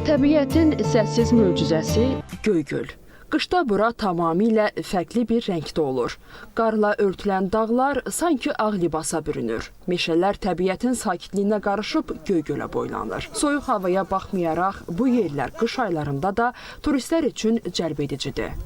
Təbiətin səssiz möcüzəsi Göygöl. Qışda bura tamamilə fərqli bir rəngdə olur. Qarla örtülən dağlar sanki ağ libasa bürünür. Meşələr təbiətin sakitliyinə qarışıb Göygölə boylanır. Soyuq havaya baxmayaraq bu yerlər qış aylarında da turistlər üçün cəlb edicidir.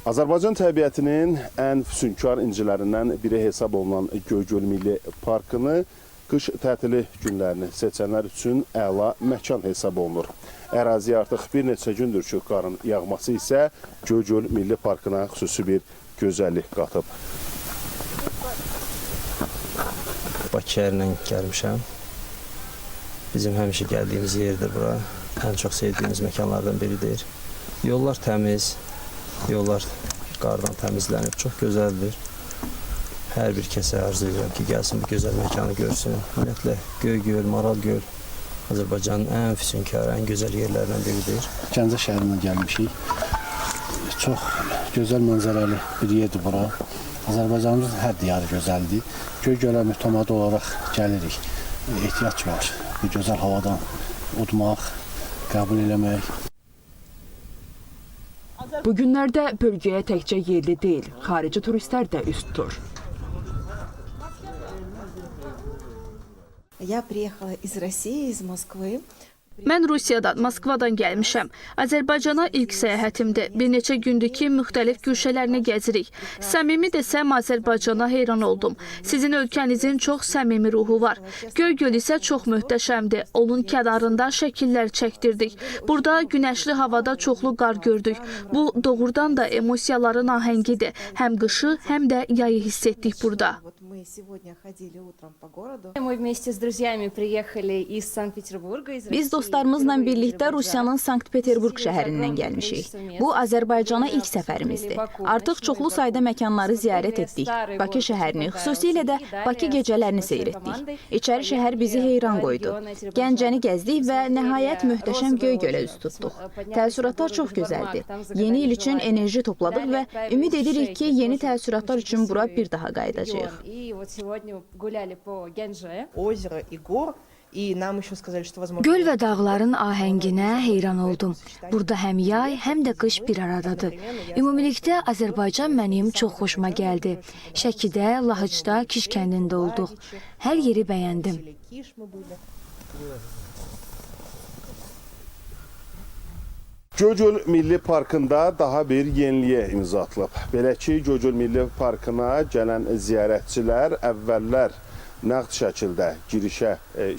Azərbaycan təbiətinin ən füsunkar incilərindən biri hesab olunan Göygöl Milli Parkını qış tətili günlərini seçənlər üçün əla məkan hesab olunur. Əraziyə artıq bir neçə gündür ki, qarın yağması isə Göygöl Milli Parkına xüsusi bir gözəllik qatıb. Bakı şəhərindən gəlmişəm. Bizim həmişə gəldiyimiz yerdir bura. Ən çox sevdiyimiz məkanlardan biridir. Yollar təmiz, yollar qardan təmizlənib, çox gözəldir. Hər bir kəsə arzu edirəm ki, gəlsin bu gözəl məkanı görsün. Ümumiyyətlə, Göygöl, Maralgöl Azərbaycanın ən füsunkar, ən gözəl yerlərindən biridir. Gəncə şəhərindən gəlmişik. Çox gözəl mənzərəli bir yerdir bura. Azərbaycanımızın hər diyarı gözəldir. Göygölə mütəmadi olaraq gəlirik. Ehtiyac var. Bu gözəl havadan udmaq, qəbul eləmək. Bu günlərdə bölgəyə təkcə yerli deyil, xarici turistlər də üst tutur. Я приехала из России, из Москвы. Mən Rusiyadan, Moskvadan gəlmişəm. Azərbaycana ilk səyahətimdir. Bir neçə gündür ki, müxtəlif güşələrini gəzirik. Səmimi desəm, Azərbaycana heyran oldum. Sizin ölkənizin çox səmimi ruhu var. Göygöl isə çox möhtəşəmdir. Onun kənarında şəkillər çəkdirdik. Burada günəşli havada çoxlu qar gördük. Bu doğrudan da emosiyaların ahəngidir. Həm qışı, həm də yayı hiss etdik burada. Biz dostlarımızla birlikdə Rusiyanın Sankt-Peterburq şəhərindən gəlmişik. Bu, Azərbaycana ilk səfərimizdir. Artıq çoxlu sayda məkanları ziyarət etdik. Bakı şəhərini, xüsusilə də Bakı gecələrini seyr etdik. İçəri şəhər bizi heyran qoydu. Gəncəni gəzdik və nəhayət möhtəşəm Göygölə üz tutduq. Təəssüratlar çox gözəldir. Yeni il üçün enerji topladıq və ümid edirik ki, yeni təəssüratlar üçün bura bir daha qayıdacağıq. Göl və dağların ahənginə heyran oldum. Burada həm yay, həm də qış bir aradadır. Ümumilikdə Azərbaycan mənim çox xoşuma gəldi. Şəkidə, Lahıcda, Kiş kəndində olduq. Hər yeri bəyəndim. Göygöl Milli Parkında daha bir yeniliyə imza atılıb. Belə ki, Göygöl Milli Parkına gələn ziyarətçilər əvvəllər nəqd şəkildə girişə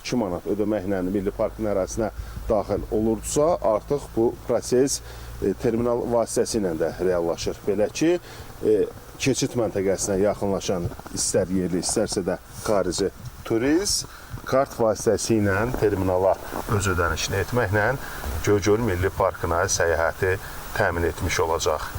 2 manat ödəməklə Milli Parkın ərazisinə daxil olurdusa, artıq bu proses terminal vasitəsilə də reallaşır. Belə ki, keçid məntəqəsinə yaxınlaşan istər yerli, istərsə də xarici turist kart vasitəsilə terminala öz ödənişini etməklə Göygöl Milli Parkına səyahəti təmin etmiş olacaq.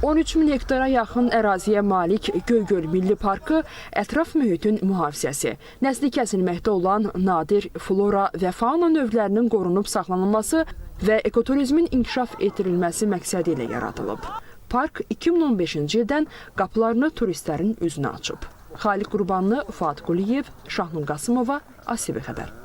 13 min hektara yaxın əraziyə malik Göygöl Milli Parkı ətraf mühitin mühafizəsi, nəsli kəsilməkdə olan nadir flora və fauna növlərinin qorunub saxlanılması və ekoturizmin inkişaf etdirilməsi məqsədi ilə yaradılıb. Park 2015-ci ildən qapılarını turistlərin üzünə açıb. Xaliq Qurbanlı, Fuad Quliyev, Şahnun Qasımova, ATV Xəbər.